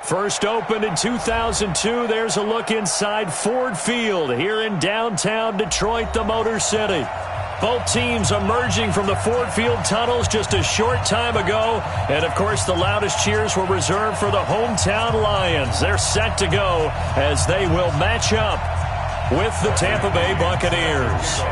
First opened in 2002, there's a look inside Ford Field here in downtown Detroit, the Motor City. Both teams emerging from the Ford Field tunnels just a short time ago. And, of course, the loudest cheers were reserved for the hometown Lions. They're set to go as they will match up with the Tampa Bay Buccaneers.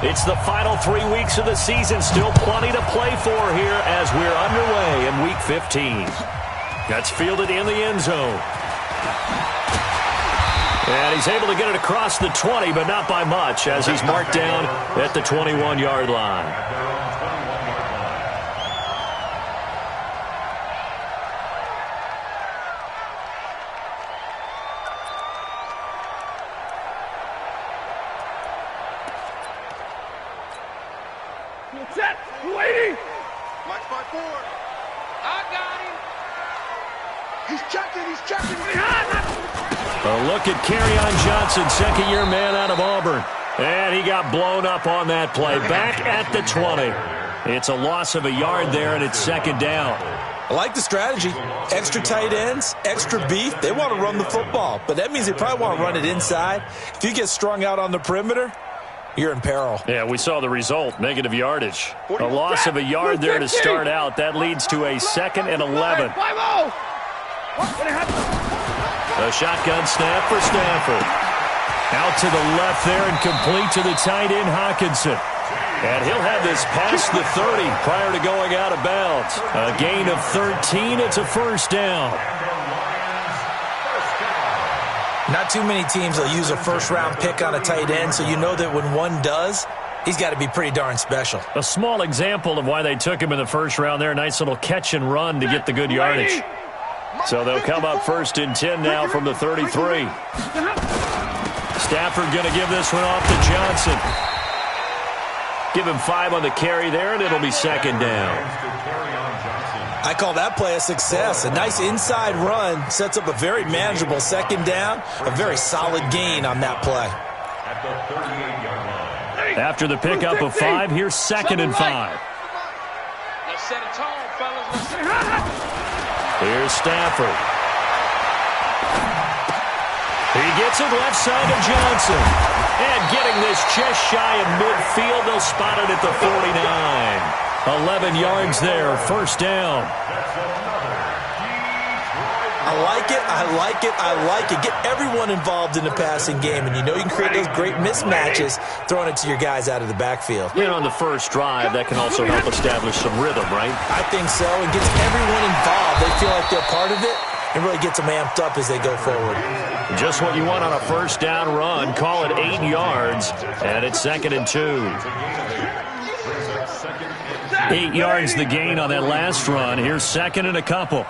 It's the final 3 weeks of the season. Still plenty to play for here as we're underway in Week 15. That's fielded in the end zone. And he's able to get it across the 20, but not by much as he's marked down at the 21-yard line. Set, waiting. Watch my board. I got him. He's checking. A look at Kerryon Johnson, second-year man out of Auburn. And he got blown up on that play. Back at the 20. It's a loss of a yard there, and it's second down. I like the strategy. Extra tight ends, extra beef. They want to run the football, but that means they probably want to run it inside. If you get strung out on the perimeter, you're in peril. Yeah, we saw the result, negative yardage. A loss of a yard there to start out. That leads to a 2nd and 11. A shotgun snap for Stafford. Out to the left there and complete to the tight end, Hockenson. And he'll have this past the 30 prior to going out of bounds. A gain of 13. It's a first down. Not too many teams will use a first-round pick on a tight end, so you know that when one does, he's got to be pretty darn special. A small example of why they took him in the first round there. Nice little catch and run to get the good yardage. So they'll come up 1st and 10 now from the 33. Stafford going to give this one off to Johnson. Give him 5 on the carry there, and it'll be second down. I call that play a success. A nice inside run sets up a very manageable second down. A very solid gain on that play. After the pickup of 5, here's 2nd and 5. Let's set a tone, fellas. Here's Stafford. He gets it left side of Johnson. And getting this just shy of midfield, they'll spot it at the 49. 11 yards there, first down. I like it. Get everyone involved in the passing game, and you know you can create those great mismatches throwing it to your guys out of the backfield. You know, on the first drive, that can also help establish some rhythm, right? I think so. It gets everyone involved. They feel like they're part of it, and really gets them amped up as they go forward. Just what you want on a first down run. Call it 8 yards, and it's 2nd and 2. 8 yards the gain on that last run. Here's 2nd and a couple.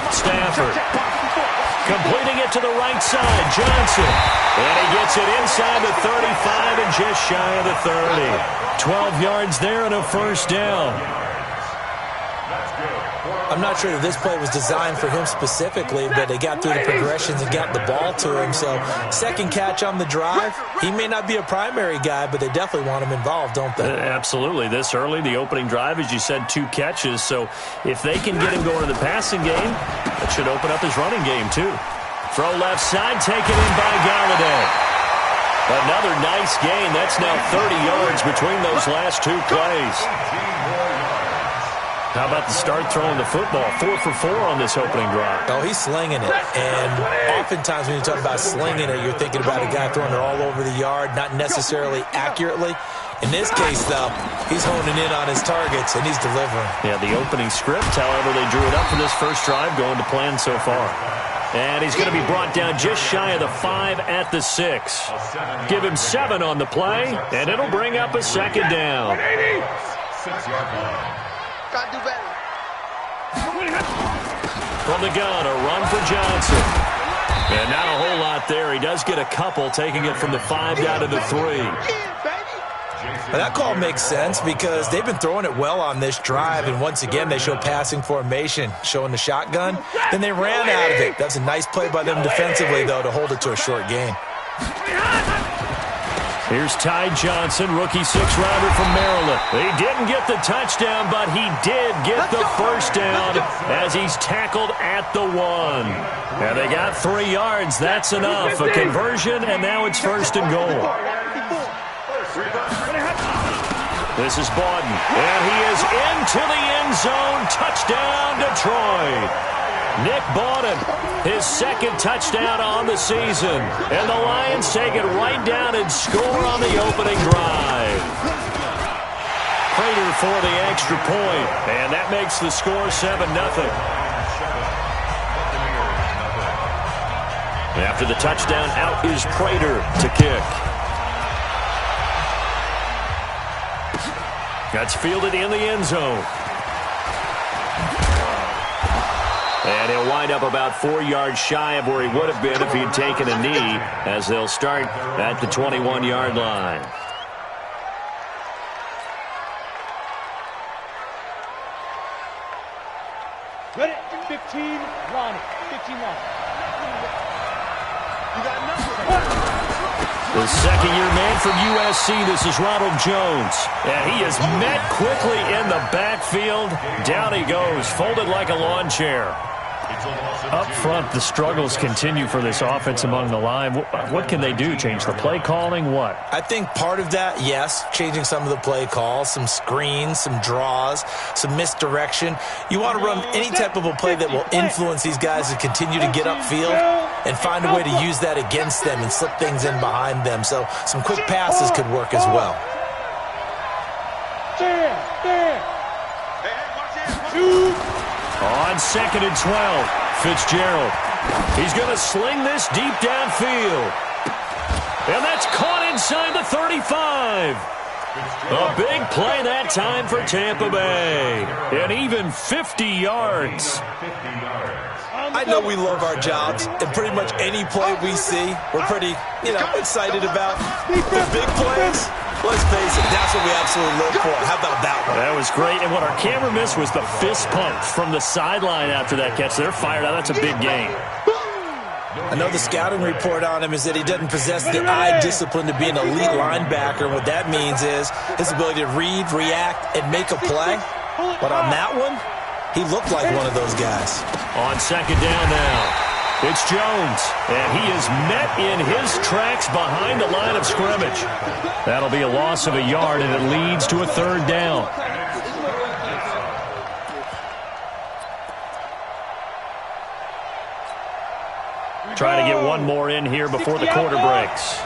Stafford completing it to the right side. Johnson. And he gets it inside the 35 and just shy of the 30. 12 yards there and a first down. I'm not sure that this play was designed for him specifically, but they got through the progressions and got the ball to him. So, second catch on the drive. He may not be a primary guy, but they definitely want him involved, don't they? Absolutely. This early, the opening drive, as you said, 2 catches. So, if they can get him going in the passing game, that should open up his running game, too. Throw left side, taken in by Galladay. Another nice gain. That's now 30 yards between those last 2 plays. How about the start throwing the football? 4 for 4 on this opening drive. Oh, he's slinging it. And oftentimes when you talk about slinging it, you're thinking about a guy throwing it all over the yard, not necessarily accurately. In this case, though, he's honing in on his targets, and he's delivering. Yeah, the opening script, however, they drew it up for this first drive, going to plan so far. And he's going to be brought down just shy of the 5 at the 6. Give him 7 on the play, and it'll bring up a second down. 6-yard line. Gotta do better. From the gun, a run for Johnson. And not a whole lot there. He does get a couple, taking it from the 5 down to the 3. Well, that call makes sense because they've been throwing it well on this drive, and once again they show passing formation, showing the shotgun. Then they ran out of it. That's a nice play by them defensively, though, to hold it to a short gain. Here's Ty Johnson, rookie six-rounder from Maryland. He didn't get the touchdown, but he did get the first down as he's tackled at the 1. And they got 3 yards. That's enough. A conversion, and now it's 1st and goal. This is Bawden, and he is into the end zone. Touchdown, Detroit. Nick Bawden, his 2nd touchdown on the season. And the Lions take it right down and score on the opening drive. Prater for the extra point, and that makes the score 7-0. After the touchdown, out is Prater to kick. That's fielded in the end zone. And he'll wind up about 4 yards shy of where he would have been if he'd taken a knee, as they'll start at the 21-yard line. Ready? 15, Ronnie. 15 Ronnie. You got nothing. The second-year man from USC, this is Ronald Jones. And he is met quickly in the backfield. Down he goes, folded like a lawn chair. Up front, the struggles continue for this offense among the line. What can they do? Change the play calling? What? I think part of that, yes, changing some of the play calls, some screens, some draws, some misdirection. You want to run any type of a play that will influence these guys to continue to get upfield and find a way to use that against them and slip things in behind them. So some quick passes could work as well. On 2nd and 12, Fitzgerald. He's going to sling this deep downfield. And that's caught inside the 35. A big play that time for Tampa Bay. And even 50 yards. I know we love our jobs, and pretty much any play we see, we're pretty, excited about. The big plays, let's face it, that's what we absolutely live for. How about that one? That was great, and what our camera missed was the fist pump from the sideline after that catch. They're fired out. That's a big game. I know the scouting report on him is that he doesn't possess the eye discipline to be an elite linebacker. What that means is his ability to read, react, and make a play. But on that one, he looked like one of those guys. On 2nd down now, it's Jones, and he is met in his tracks behind the line of scrimmage. That'll be a loss of a yard, and it leads to a 3rd down. Trying to get one more in here before the quarter breaks.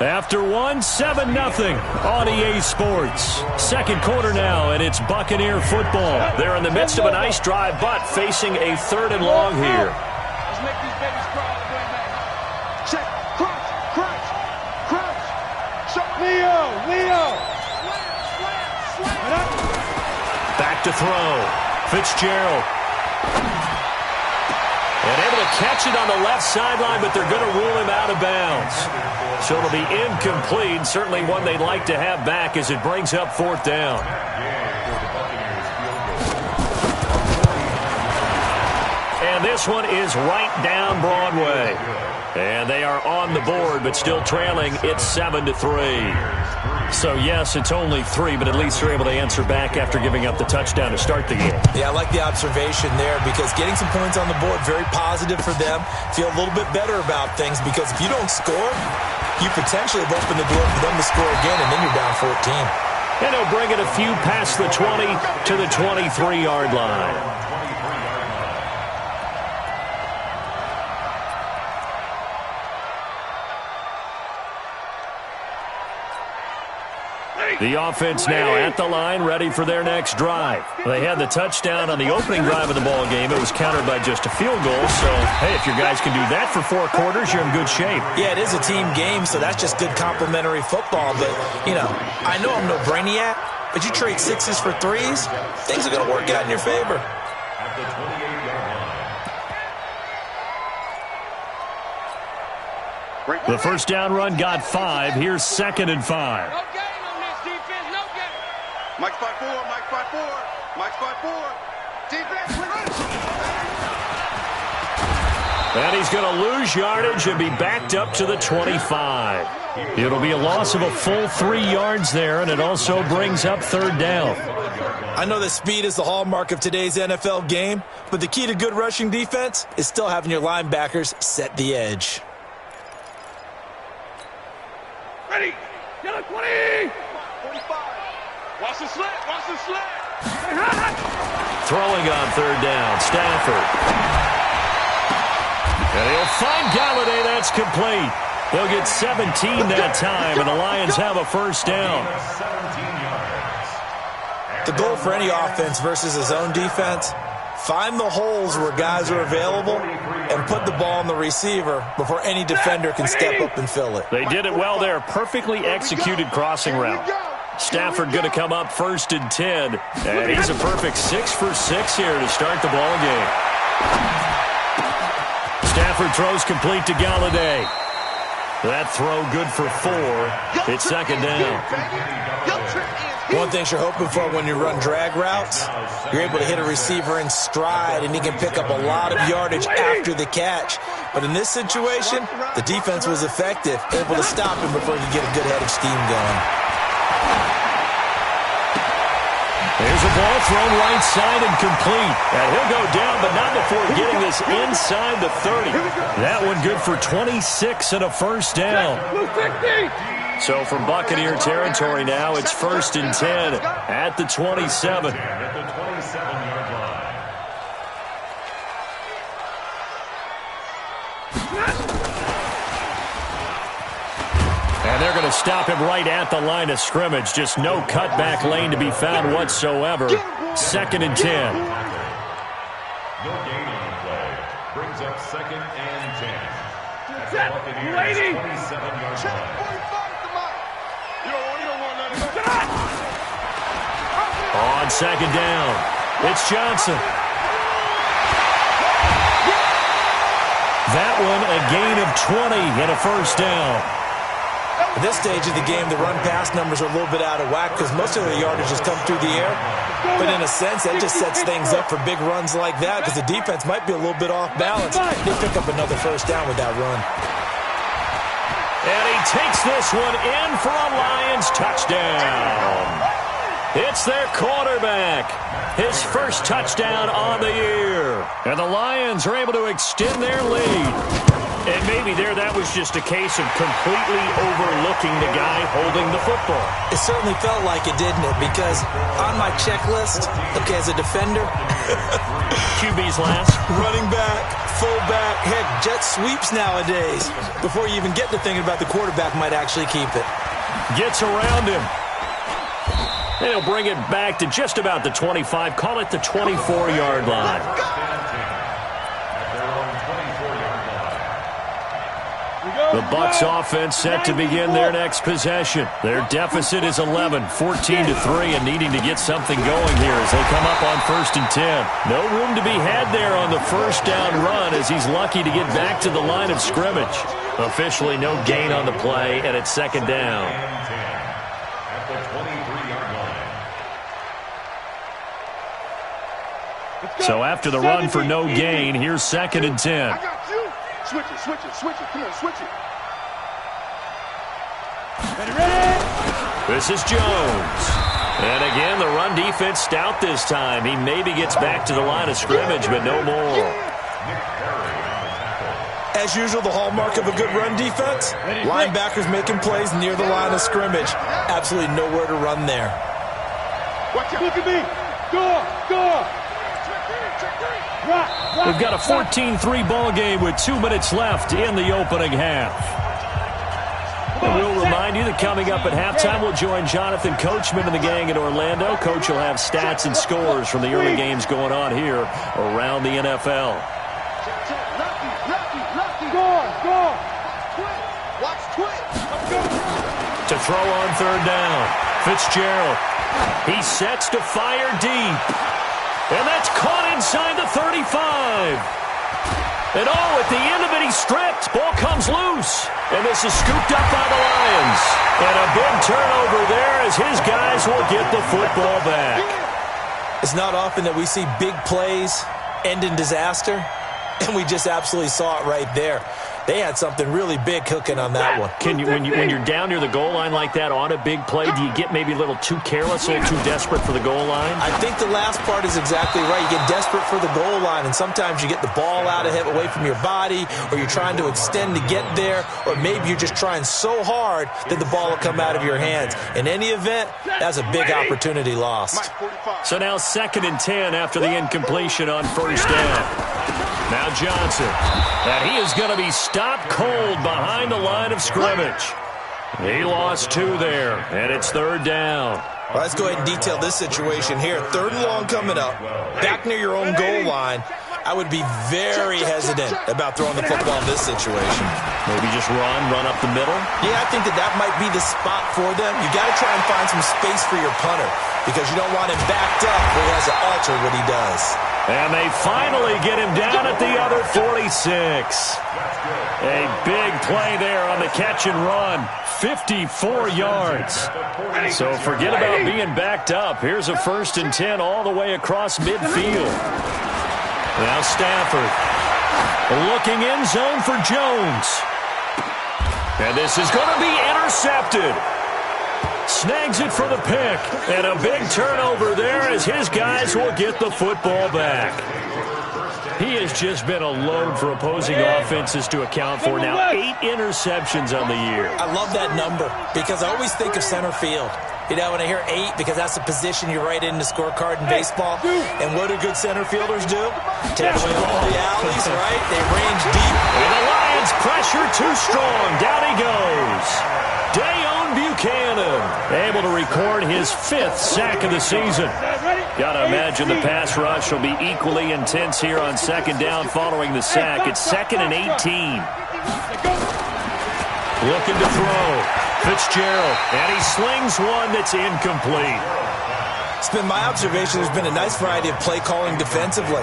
After one, 7-0 on EA Sports. 2nd quarter now, and it's Buccaneer football. They're in the midst of a nice drive, but facing a 3rd and long here. Let's make these babies cry. Check. Crunch. Leo. Back to throw. Fitzgerald. And able to catch it on the left sideline, but they're going to rule him out of bounds. So it'll be incomplete. Certainly one they'd like to have back as it brings up 4th down. And this one is right down Broadway. And they are on the board, but still trailing. It's 7-3. So, yes, it's only 3, but at least they're able to answer back after giving up the touchdown to start the game. Yeah, I like the observation there because getting some points on the board, very positive for them. Feel a little bit better about things because if you don't score, you potentially have opened the door for them to score again, and then you're down 14. And he'll bring it a few past the 20 to the 23-yard line. The offense now at the line, ready for their next drive. They had the touchdown on the opening drive of the ball game. It was countered by just a field goal. So, hey, if your guys can do that for 4 quarters, you're in good shape. Yeah, it is a team game, so that's just good complimentary football. But, I know I'm no brainiac, but you trade 6s for 3s, things are going to work out in your favor. The first down run got 5. Here's 2nd and 5. No gain on this defense, no gain. Mike 5-4, Mike 5-4, Mike 5-4. Defense, And he's going to lose yardage and be backed up to the 25. It'll be a loss of a full 3 yards there, and it also brings up 3rd down. I know that speed is the hallmark of today's NFL game, but the key to good rushing defense is still having your linebackers set the edge. Ready, yellow 20. 45. Watch the slant, watch the slant. Throwing on 3rd down, Stafford. And he'll find Galladay. That's complete. They'll get 17 that time, and the Lions have a first down. The goal for any offense versus his own defense, find the holes where guys are available and put the ball on the receiver before any defender can step up and fill it. They did it well there. Perfectly executed crossing route. Stafford going to come up 1st and 10, and he's a perfect 6 for 6 here to start the ball game. Stafford throws complete to Galladay. That throw good for 4. It's 2nd down. One thing you're hoping for when you run drag routes, you're able to hit a receiver in stride, and he can pick up a lot of yardage after the catch. But in this situation, the defense was effective, able to stop him before he could get a good head of steam going. There's a ball thrown right side and complete. And he'll go down, but not before getting this inside the 30. That one good for 26 and a first down. So from Buccaneer territory now, it's 1st and 10 at the 27. And they're going to stop him right at the line of scrimmage. Just no cutback lane to be found whatsoever. 2nd and 10. No gain on the play. Brings up 2nd and 10. At the Buccaneers' 27-yard line. On 2nd down, it's Johnson. That one a gain of 20 and a first down. At this stage of the game, the run-pass numbers are a little bit out of whack because most of the yardage has come through the air. But in a sense, that just sets things up for big runs like that because the defense might be a little bit off balance. They pick up another first down with that run. And he takes this one in for a Lions touchdown. It's their quarterback. His first touchdown on the year. And the Lions are able to extend their lead. And maybe there that was just a case of completely overlooking the guy holding the football. It certainly felt like it, didn't it? Because on my checklist, okay, as a defender, QB's last. running back, fullback, heck, jet sweeps nowadays. Before you even get to thinking about the quarterback might actually keep it. Gets around him. They'll bring it back to just about the 25. Call it the 24-yard line. The Bucs offense set to begin their next possession. Their deficit is 11, 14-3, and needing to get something going here as they come up on 1st and 10. No room to be had there on the first down run as he's lucky to get back to the line of scrimmage. Officially no gain on the play, and it's 2nd down. At the 23-yard line. So after the run for no gain, here's 2nd and 10. I got you. Switch it, switch it, switch it. Come on, switch it. Ready? This is Jones. And again, the run defense stout this time. He maybe gets back to the line of scrimmage, but no more. As usual, the hallmark of a good run defense, linebackers making plays near the line of scrimmage. Absolutely nowhere to run there. Watch out. Look at me. Go. We've got a 14-3 ball game with 2 minutes left in the opening half. And we'll remind you that coming up at halftime, we'll join Jonathan Coachman and the gang in Orlando. Coach will have stats and scores from the early games going on here around the NFL. To throw on 3rd down, Fitzgerald. He sets to fire deep. And that's caught inside the 35. And oh, at the end of it, he's stripped. Ball comes loose. And this is scooped up by the Lions. And a big turnover there as his guys will get the football back. It's not often that we see big plays end in disaster, and we just absolutely saw it right there. They had something really big cooking on that one. When you're down near the goal line like that on a big play, do you get maybe a little too careless, a little too desperate for the goal line? I think the last part is exactly right. You get desperate for the goal line, and sometimes you get the ball out of it, away from your body, or you're trying to extend to get there, or maybe you're just trying so hard that the ball will come out of your hands. In any event, that's a big opportunity lost. So now 2nd and 10 after the incompletion on first down. Now Johnson, and he is going to be stopped cold behind the line of scrimmage. He lost 2 there, and it's 3rd down. Well, let's go ahead and detail this situation here. 3rd and long coming up, back near your own goal line. I would be very hesitant about throwing the football in this situation. Maybe just run up the middle? Yeah, I think that might be the spot for them. You got to try and find some space for your punter because you don't want him backed up where he has to alter what he does. And they finally get him down at the other 46. A big play there on the catch and run. 54 yards. So forget about being backed up. Here's a 1st and 10 all the way across midfield. Now Stafford looking in zone for Jones. And this is going to be intercepted. Snags it for the pick. And a big turnover there as his guys will get the football back. He has just been a load for opposing offenses to account for. Now 8 interceptions on the year. I love that number because I always think of center field. You know, when I hear 8, because that's the position you write in the scorecard in baseball. And what do good center fielders do? Take away all the alleys, right? They range deep. And the Lions pressure too strong. Down he goes. Dayon Buchanan able to record his 5th sack of the season. Got to imagine the pass rush will be equally intense here on 2nd down following the sack. It's 2nd and 18. Looking to throw. Fitzgerald, and he slings one that's incomplete. It's been my observation there's been a nice variety of play calling defensively.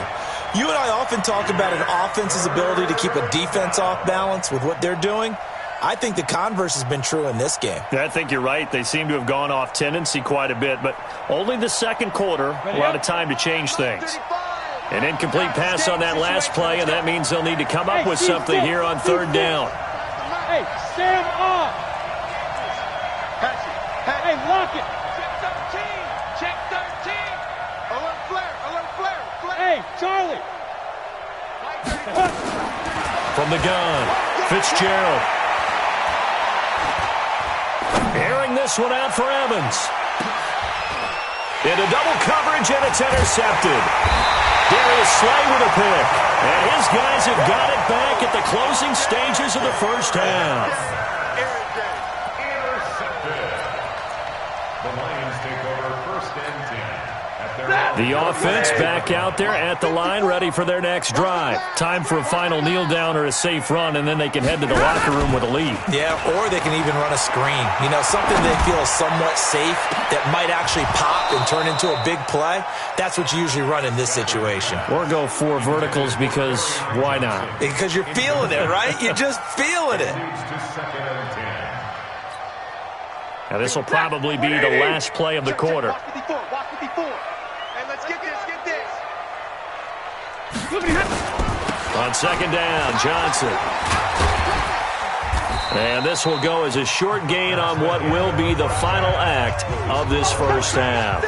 You and I often talk about an offense's ability to keep a defense off balance with what they're doing. I think the converse has been true in this game. I think you're right. They seem to have gone off tendency quite a bit, but only the 2nd quarter, a lot of time to change things. An incomplete pass on that last play, and that means they'll need to come up with something here on 3rd down. Hey, stand off. Hey, lock it. Check 13. Alert flare. Hey, Charlie. From the gun, Fitzgerald. Airing this one out for Evans. Into double coverage, and it's intercepted. Darius Slay with a pick. And his guys have got it back at the closing stages of the first half. The offense back out there at the line, ready for their next drive. Time for a final kneel down or a safe run, and then they can head to the locker room with a lead. Yeah, or they can even run a screen. You know, something they feel is somewhat safe that might actually pop and turn into a big play. That's what you usually run in this situation. Or go 4 verticals because why not? Because you're feeling it, right? You're just feeling it. Now this will probably be the last play of the quarter. On 2nd down, Johnson. And this will go as a short gain on what will be the final act of this first half.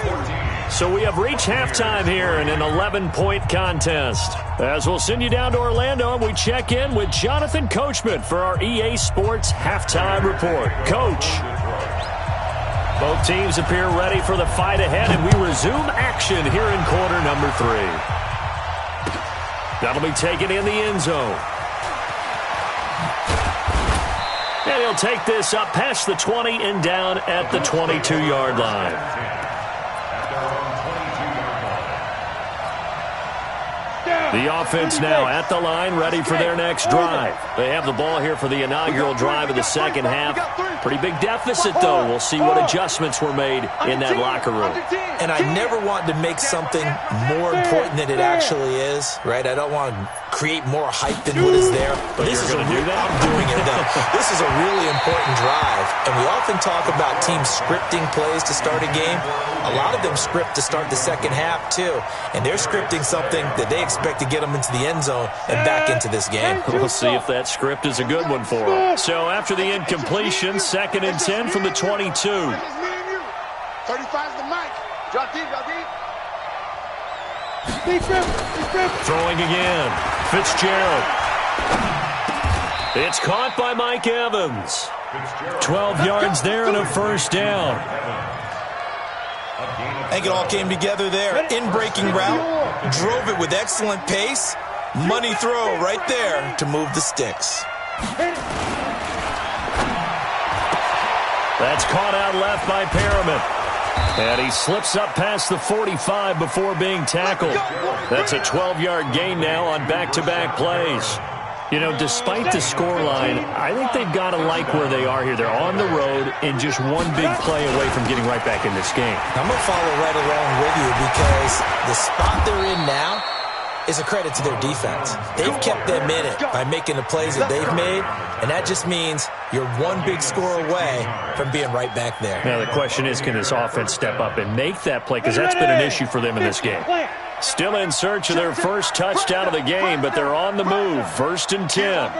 So we have reached halftime here in an 11-point contest. As we'll send you down to Orlando, and we check in with Jonathan Coachman for our EA Sports Halftime Report. Coach. Both teams appear ready for the fight ahead, and we resume action here in quarter number 3. That'll be taken in the end zone. And he'll take this up past the 20 and down at the 22-yard line. The offense now at the line, ready for their next drive. They have the ball here for the inaugural drive of the second half. Pretty big deficit, though. We'll see what adjustments were made in that locker room. And I never want to make something more important than it actually is, right? I don't want to create more hype than what is there. But this is going to do that? I'm doing it, though. This is a really important drive. And we often talk about teams scripting plays to start a game. A lot of them script to start the second half, too. And they're scripting something that they expect to get them into the end zone and back into this game. We'll see if that script is a good one for them. So after the incompletion, 2nd and 10 from the 22. 35's the mic. Drop deep, drop deep. Throwing again. Fitzgerald. It's caught by Mike Evans. 12 yards there and a first down. I think it all came together there. In-breaking route. Drove it with excellent pace. Money throw right there to move the sticks. That's caught out left by Perriman. And he slips up past the 45 before being tackled. That's a 12-yard gain now on back-to-back plays. You know, despite the scoreline, I think they've got to like where they are here. They're on the road and just one big play away from getting right back in this game. I'm going to follow right along with you because the spot they're in now is a credit to their defense. They've kept them in it by making the plays that they've made, and that just means you're one big score away from being right back there. Now, the question is, can this offense step up and make that play? Because that's been an issue for them in this game. Still in search of their first touchdown of the game, but they're on the move. 1st and 10.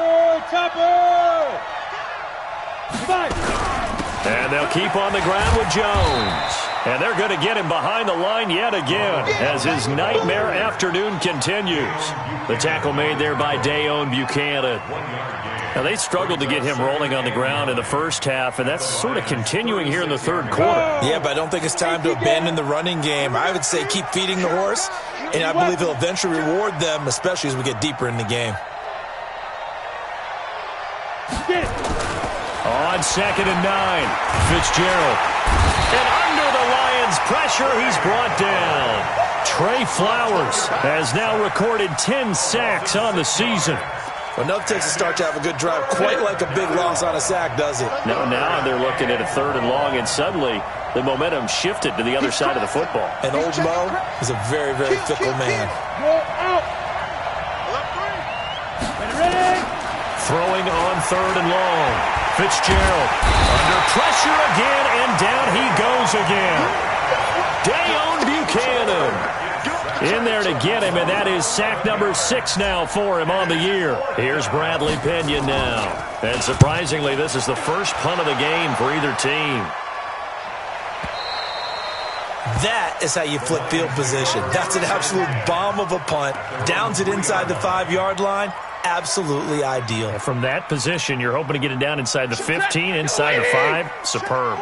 And they'll keep on the ground with Jones. And they're going to get him behind the line yet again as his nightmare afternoon continues. The tackle made there by Dayon Buchanan. Now, they struggled to get him rolling on the ground in the first half, and that's sort of continuing here in the third quarter. Yeah, but I don't think it's time to abandon the running game. I would say keep feeding the horse, and I believe he'll eventually reward them, especially as we get deeper in the game. On 2nd and 9, Fitzgerald. And under the Lions' pressure, he's brought down. Trey Flowers has now recorded 10 sacks on the season. Well, no takes a start to have a good drive, quite like a big loss on a sack, does it? Now they're looking at a 3rd and long, and suddenly the momentum shifted to the other side of the football. And old Mo is a very, very fickle man. Throwing on 3rd and long. Fitzgerald under pressure again, and down he goes again. Dayon Buchanan in there to get him, and that is sack number 6 now for him on the year. Here's Bradley Pinion now. And surprisingly, this is the first punt of the game for either team. That is how you flip field position. That's an absolute bomb of a punt. Downs it inside the 5-yard line. Absolutely ideal. From that position, you're hoping to get it down inside the 15, inside the 5. Superb.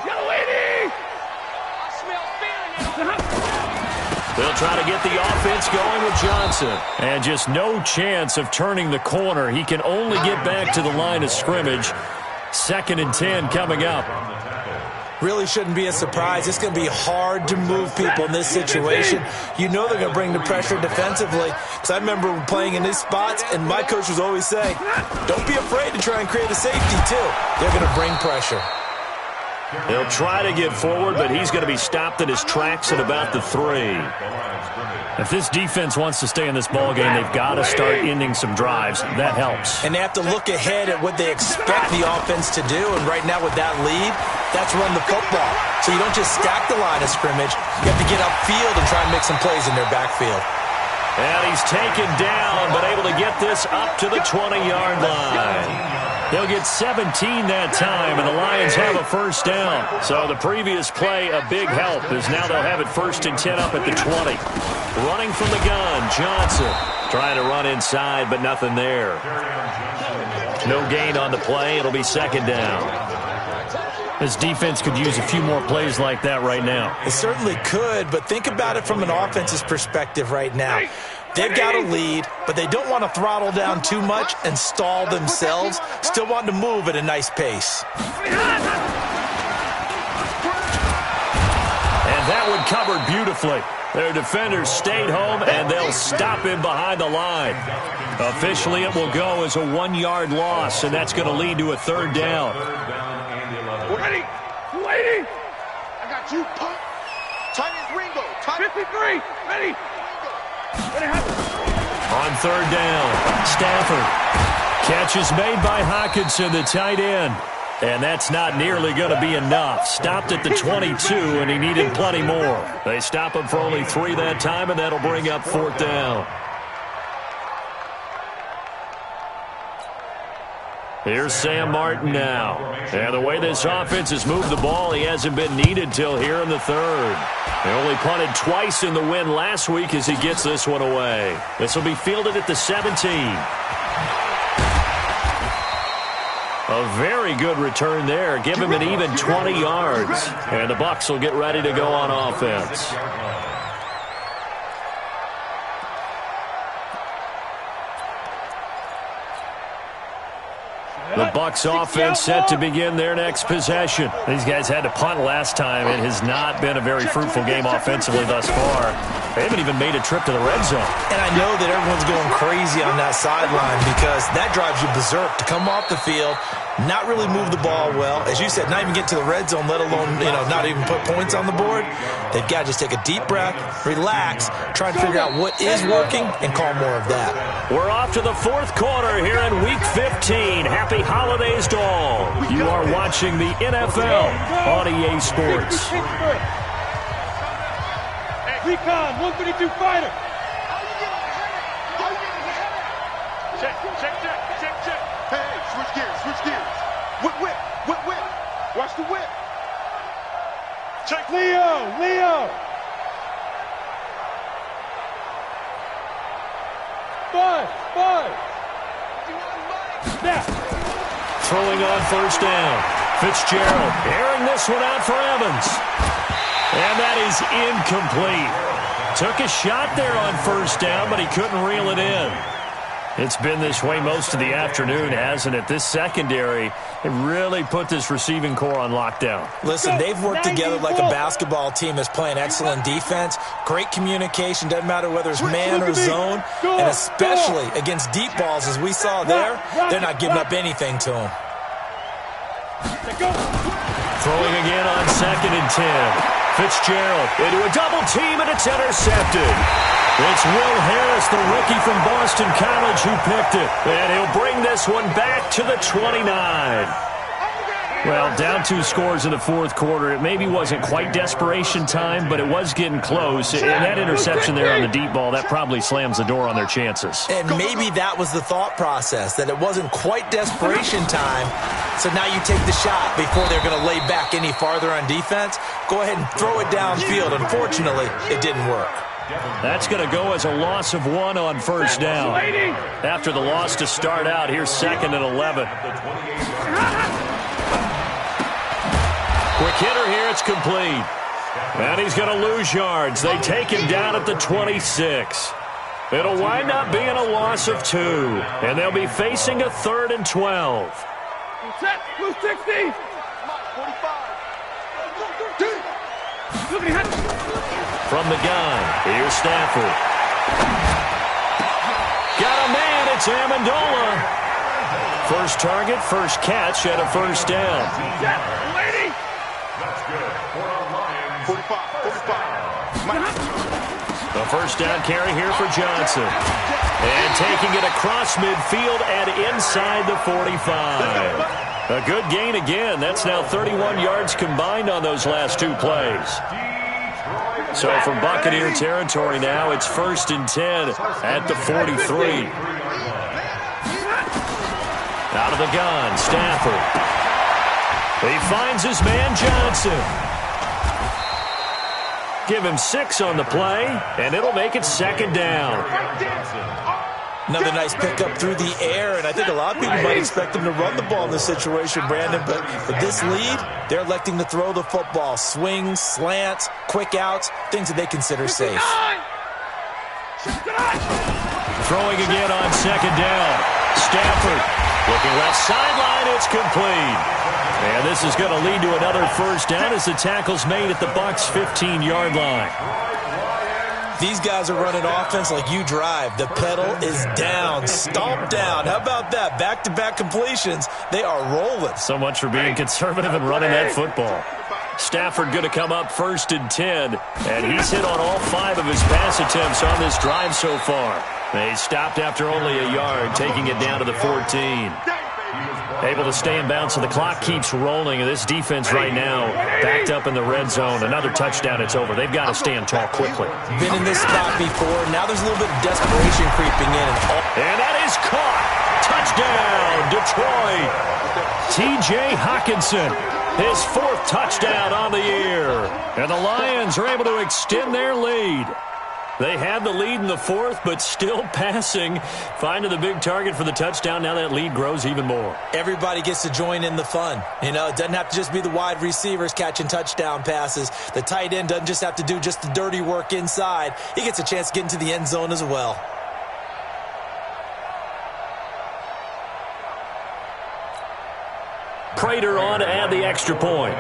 They'll try to get the offense going with Johnson. And just no chance of turning the corner. He can only get back to the line of scrimmage. 2nd and 10 coming up. Really shouldn't be a surprise. It's going to be hard to move people in this situation. You know they're going to bring the pressure defensively. Because I remember playing in these spots, and my coach was always saying, don't be afraid to try and create a safety, too. They're going to bring pressure. He'll try to get forward, but he's going to be stopped in his tracks at about the 3. If this defense wants to stay in this ballgame, they've got to start ending some drives. That helps. And they have to look ahead at what they expect the offense to do. And right now with that lead, that's run the football. So you don't just stack the line of scrimmage. You have to get upfield and try and make some plays in their backfield. And he's taken down, but able to get this up to the 20-yard line. They'll get 17 that time, and the Lions have a first down. So the previous play, a big help, as now they'll have it 1st and 10 up at the 20. Running from the gun, Johnson trying to run inside, but nothing there. No gain on the play. It'll be 2nd down. This defense could use a few more plays like that right now. It certainly could, but think about it from an offense's perspective right now. They've got a lead, but they don't want to throttle down too much and stall themselves. Still want to move at a nice pace. And that one covered beautifully. Their defenders stayed home, and they'll stop him behind the line. Officially, it will go as a 1-yard loss, and that's going to lead to a 3rd down. 2, punt. Tight end Ringo. 53. Ready. On third down, Stafford. Catch is made by Hockenson, the tight end. And that's not nearly going to be enough. Stopped at the 22, and he needed plenty more. They stop him for only 3 that time, and that'll bring up fourth down. Here's Sam Martin now. And the way this offense has moved the ball, he hasn't been needed till here in the third. He only punted twice in the win last week as he gets this one away. This will be fielded at the 17. A very good return there. Give him an even 20 yards. And the Bucs will get ready to go on offense. The Bucs offense set to begin their next possession. These guys had to punt last time. It has not been a very fruitful game offensively thus far. They haven't even made a trip to the red zone. And I know that everyone's going crazy on that sideline because that drives you berserk to come off the field, not really move the ball well. As you said, not even get to the red zone, let alone, not even put points on the board. They've got to just take a deep breath, relax, try and figure out what is working, and call more of that. We're off to the fourth quarter here in Week 15. Happy holidays to all. You are watching the NFL on EA Sports. Recon, 132 fighter. Check. Hey, switch gears. Whip. Watch the whip. Check. Leo. Five. Snap. Throwing on first down. Fitzgerald airing this one out for Evans. And that is incomplete. Took a shot there on first down, but he couldn't reel it in. It's been this way most of the afternoon, hasn't it? This secondary, it really put this receiving core on lockdown. Listen, they've worked together like a basketball team that's playing excellent defense. Great communication, doesn't matter whether it's man or zone. And especially against deep balls, as we saw there, they're not giving up anything to them. Throwing again on 2nd and 10. Fitzgerald into a double team, and it's intercepted. It's Will Harris, the rookie from Boston College, who picked it. And he'll bring this one back to the 29. Well, down 2 scores in the fourth quarter. It maybe wasn't quite desperation time, but it was getting close. And that interception there on the deep ball, that probably slams the door on their chances. And maybe that was the thought process, that it wasn't quite desperation time. So now you take the shot before they're going to lay back any farther on defense. Go ahead and throw it downfield. Unfortunately, it didn't work. That's going to go as a loss of 1 on first down. After the loss to start out, here's 2nd and 11. Quick hitter here, it's complete. And he's going to lose yards. They take him down at the 26. It'll wind up being a loss of 2. And they'll be facing a 3rd and 12. Set, blue 60. From the gun, here's Stafford. Got a man, it's Amendola. First target, first catch, and a first down. Lady. That's good for a Lions. 45. The first down carry here for Johnson. And taking it across midfield and inside the 45. A good gain again. That's now 31 yards combined on those last 2 plays. So from Buccaneer territory now, it's 1st and 10 at the 43. Out of the gun, Stafford. He finds his man Johnson. Give him 6 on the play, and it'll make it 2nd down. Another nice pickup through the air, and I think a lot of people might expect them to run the ball in this situation, Brandon, but with this lead, they're electing to throw the football. Swings, slants, quick outs, things that they consider safe. Throwing again on 2nd down. Stafford looking left sideline, it's complete. And this is going to lead to another first down as the tackle's made at the Bucs' 15-yard line. These guys are running offense like you drive. The pedal is down, stomped down. How about that? Back-to-back completions. They are rolling. So much for being conservative and running that football. Stafford going to come up 1st and 10, and he's hit on all 5 of his pass attempts on this drive so far. They stopped after only a yard, taking it down to the 14. Able to stay in bounds, so the clock keeps rolling. This defense right now backed up in the red zone. Another touchdown, it's over. They've got to stand tall quickly. Been in this spot before. Now there's a little bit of desperation creeping in. And that is caught. Touchdown, Detroit. T.J. Hockenson, his 4th touchdown on the year. And the Lions are able to extend their lead. They had the lead in the 4th, but still passing. Finding the big target for the touchdown. Now that lead grows even more. Everybody gets to join in the fun. You know, it doesn't have to just be the wide receivers catching touchdown passes. The tight end doesn't just have to do just the dirty work inside. He gets a chance to get into the end zone as well. Prater on to add the extra point.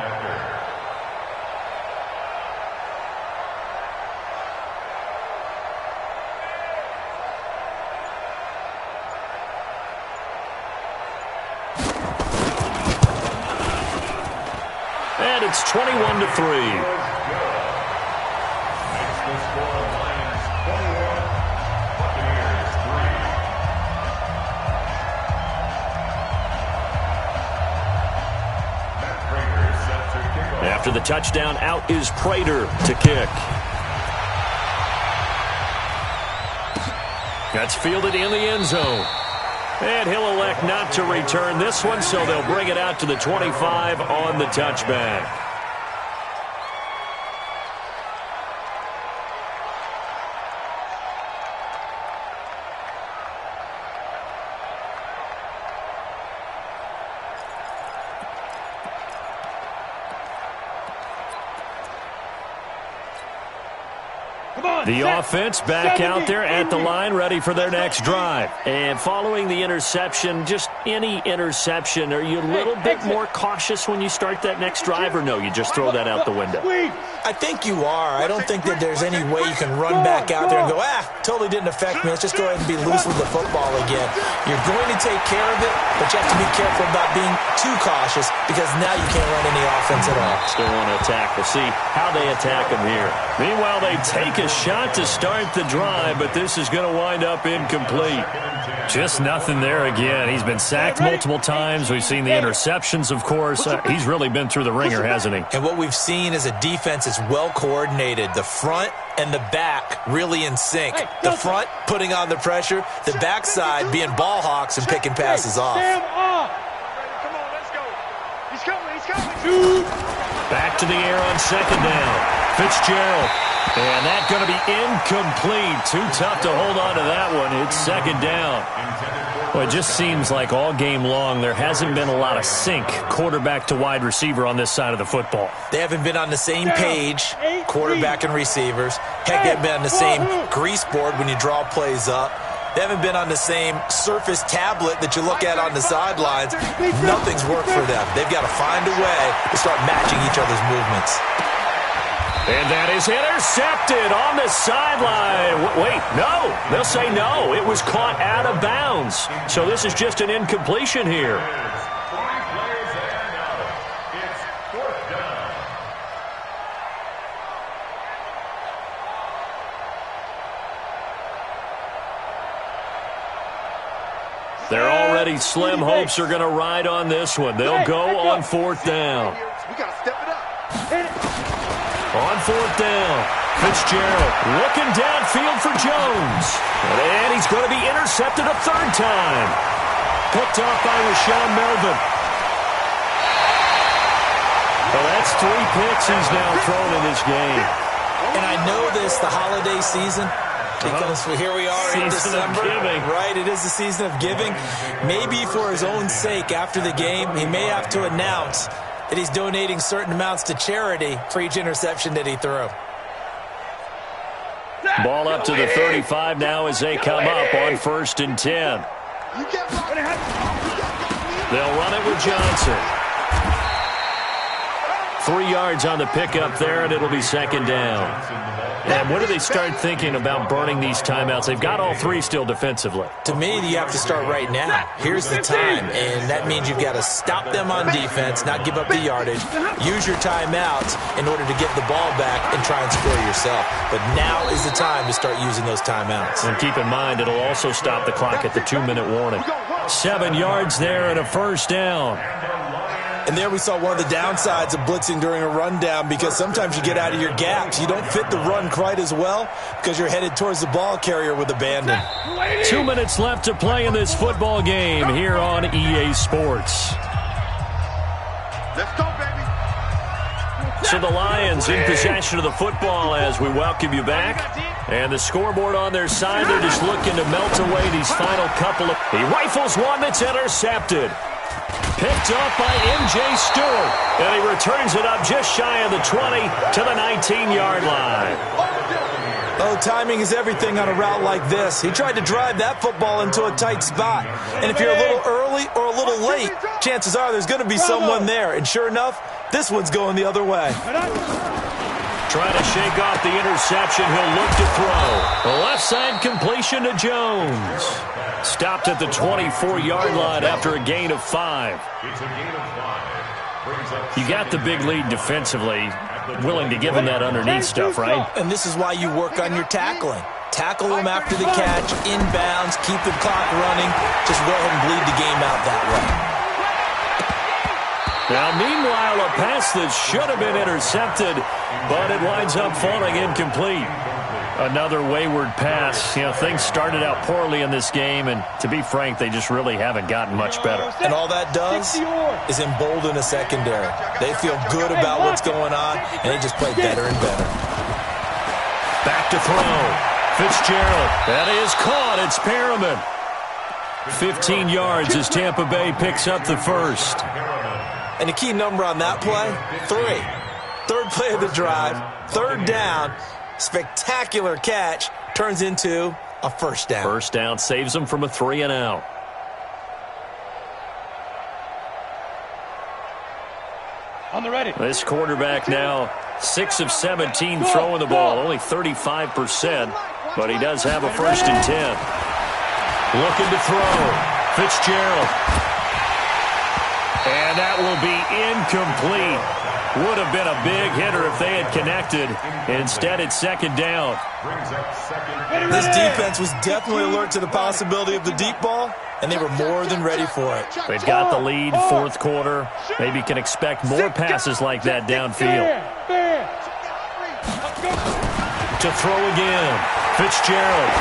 And it's 21-3. After the touchdown, out is Prater to kick. That's fielded in the end zone. And he'll elect not to return this one, so they'll bring it out to the 25 on the touchback. The offense back out there at the line, ready for their next drive. And following the interception, just any interception, are you a little bit more cautious when you start that next drive, or no, you just throw that out the window? I think you are. I don't think that there's any way you can run back out there and go, totally didn't affect me. Let's just go ahead and be loose with the football again. You're going to take care of it, but you have to be careful about being too cautious because now you can't run any offense at all. Still want to attack. We'll see how they attack them here. Meanwhile, they take a shot to start the drive, but this is going to wind up incomplete. Just nothing there again. He's been sacked multiple times. We've seen the interceptions, of course. He's really been through the ringer, hasn't he? And what we've seen is a defense that's well coordinated. The front and the back really in sync. The front putting on the pressure, the backside being ball hawks and picking passes off. Come on, let's go. He's coming. Back to the air on 2nd down. Fitzgerald. And that's going to be incomplete. Too tough to hold on to that one. It's 2nd down. Well, it just seems like all game long there hasn't been a lot of sync quarterback to wide receiver on this side of the football. They haven't been on the same page, quarterback and receivers. Heck, they haven't been on the same grease board when you draw plays up. They haven't been on the same surface tablet that you look at on the sidelines. Nothing's worked for them. They've got to find a way to start matching each other's movements. And that is intercepted on the sideline. Wait, no. They'll say no. It was caught out of bounds. So this is just an incompletion here. They're already slim hopes are going to ride on this one. They'll go on 4th down. We got to step it up. On 4th down, Fitzgerald looking downfield for Jones. And he's going to be intercepted a 3rd time. Picked off by Rashawn Melvin. Well, that's 3 picks he's now thrown in this game. And I know this, the holiday season, because here we are in December, right? It is the season of giving. Maybe for his own sake after the game, he may have to announce that he's donating certain amounts to charity for each interception that he threw. Ball up to the 35 now as they come up on 1st and 10. They'll run it with Johnson. 3 yards on the pickup there, and it'll be second down. And when do they start thinking about burning these timeouts? They've got all 3 still defensively. To me, you have to start right now. Here's the time, and that means you've got to stop them on defense, not give up the yardage, use your timeouts in order to get the ball back and try and score yourself. But now is the time to start using those timeouts. And keep in mind, it'll also stop the clock at the 2-minute warning. 7 yards there and a first down. And there we saw one of the downsides of blitzing during a rundown, because sometimes you get out of your gaps. You don't fit the run quite as well because you're headed towards the ball carrier with abandon. 2 minutes left to play in this football game here on EA Sports. Let's go, baby. So the Lions in possession of the football as we welcome you back. And the scoreboard on their side, they're just looking to melt away these final couple of... He rifles one that's intercepted. Picked up by M.J. Stewart. And he returns it up just shy of the 20 to the 19-yard line. Oh, timing is everything on a route like this. He tried to drive that football into a tight spot. And if you're a little early or a little late, chances are there's going to be someone there. And sure enough, this one's going the other way. Trying to shake off the interception. He'll look to throw. A left side completion to Jones. Stopped at the 24-yard line after a gain of 5. It's a gain of 5. You got the big lead defensively. Willing to give him that underneath stuff, right? And this is why you work on your tackling. Tackle them after the catch, inbounds, keep the clock running. Just go ahead and bleed the game out that way. Now, meanwhile, a pass that should have been intercepted, but it winds up falling incomplete. Another wayward pass. You know, things started out poorly in this game, and to be frank, they just really haven't gotten much better. And all that does is embolden a secondary. They feel good about what's going on, and they just play better and better. Back to throw. Fitzgerald. That is caught. It's Perriman. 15 yards as Tampa Bay picks up the first. And the key number on that play, 3. Third play of the drive, third down. Spectacular catch turns into a first down. First down saves them from a 3-and-out. On the ready. This quarterback now 6 of 17 throwing the ball, only 35%, but he does have a 1st and 10. Looking to throw. Fitzgerald. And that will be incomplete. Would have been a big hitter if they had connected. Instead, it's second down. This defense was definitely alert to the possibility of the deep ball, and they were more than ready for it. They've got the lead, fourth quarter. Maybe can expect more passes like that downfield. To throw again. Fitzgerald.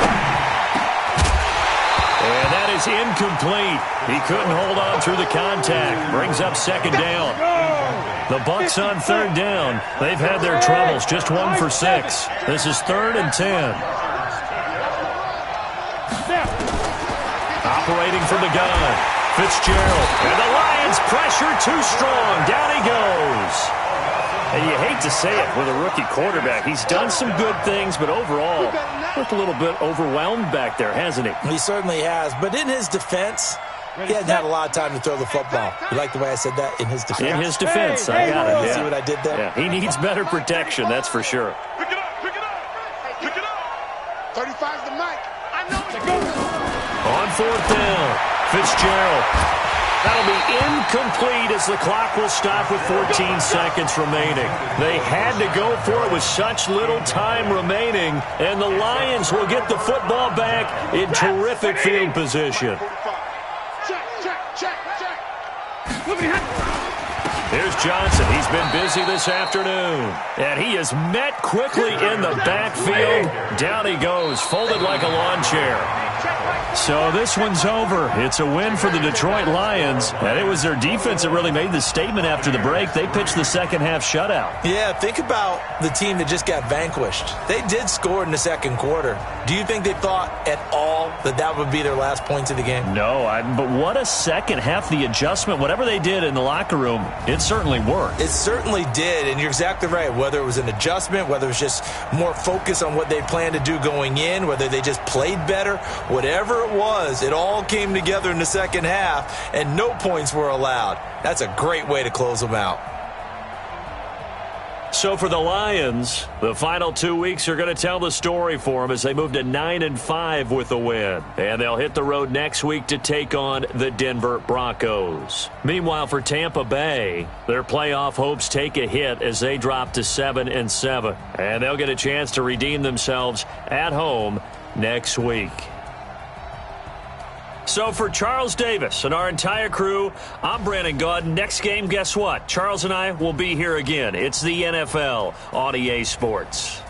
And that is incomplete. He couldn't hold on through the contact. Brings up second down. The Bucs on third down. They've had their troubles. Just 1 for 6. This is 3rd and 10. Operating from the gun. Fitzgerald. And the Lions pressure too strong. Down he goes. And you hate to say it with a rookie quarterback. He's done some good things, but overall, looked a little bit overwhelmed back there, hasn't he? He certainly has. But in his defense, he hasn't had a lot of time to throw the football. You like the way I said that? In his defense? In his defense, I got it. Yeah. See what I did there? Yeah, he needs better protection, that's for sure. Pick it up, pick it up, pick it up. 35's the mic. I know it's On 4th down, Fitzgerald. That'll be incomplete as the clock will stop with 14 seconds remaining. They had to go for it with such little time remaining, and the Lions will get the football back in terrific field position. Here's Johnson. He's been busy this afternoon. And he is met quickly in the backfield. Down he goes, folded like a lawn chair. So this one's over. It's a win for the Detroit Lions. And it was their defense that really made the statement after the break. They pitched the second half shutout. Yeah, think about the team that just got vanquished. They did score in the second quarter. Do you think they thought at all that that would be their last points of the game? No, but what a second half. The adjustment, whatever they did in the locker room, it certainly worked. It certainly did, and you're exactly right. Whether it was an adjustment, whether it was just more focus on what they planned to do going in, whether they just played better, whatever it was, it all came together in the second half, and no points were allowed. That's a great way to close them out. So for the Lions, the final 2 weeks are going to tell the story for them as they move to 9-5 with a win. And they'll hit the road next week to take on the Denver Broncos. Meanwhile, for Tampa Bay, their playoff hopes take a hit as they drop to 7-7. And they'll get a chance to redeem themselves at home next week. So for Charles Davis and our entire crew, I'm Brandon Gaud. Next game, guess what? Charles and I will be here again. It's the NFL on EA Sports.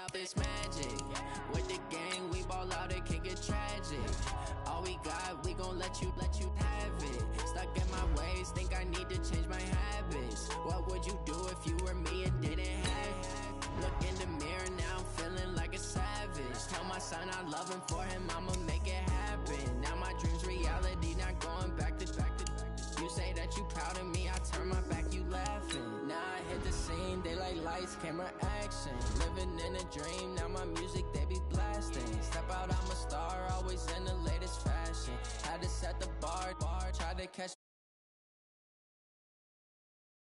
Up this magic with the gang, we ball out, it can get tragic. All we got, we gon' let you have it. Stuck in my ways, think I need to change my habits. What would you do if you were me and didn't have it? Look in the mirror, now I'm feeling like a savage. Tell my son I love him, for him I'ma make it happen. Now my dreams reality, not going back to. You say that you proud of me, I turn my back, you laughing. Now I hit the scene, they like lights, camera, action. Living in a dream, now my music, they be blasting. Step out, I'm a star, always in the latest fashion. Had to set the bar, try to catch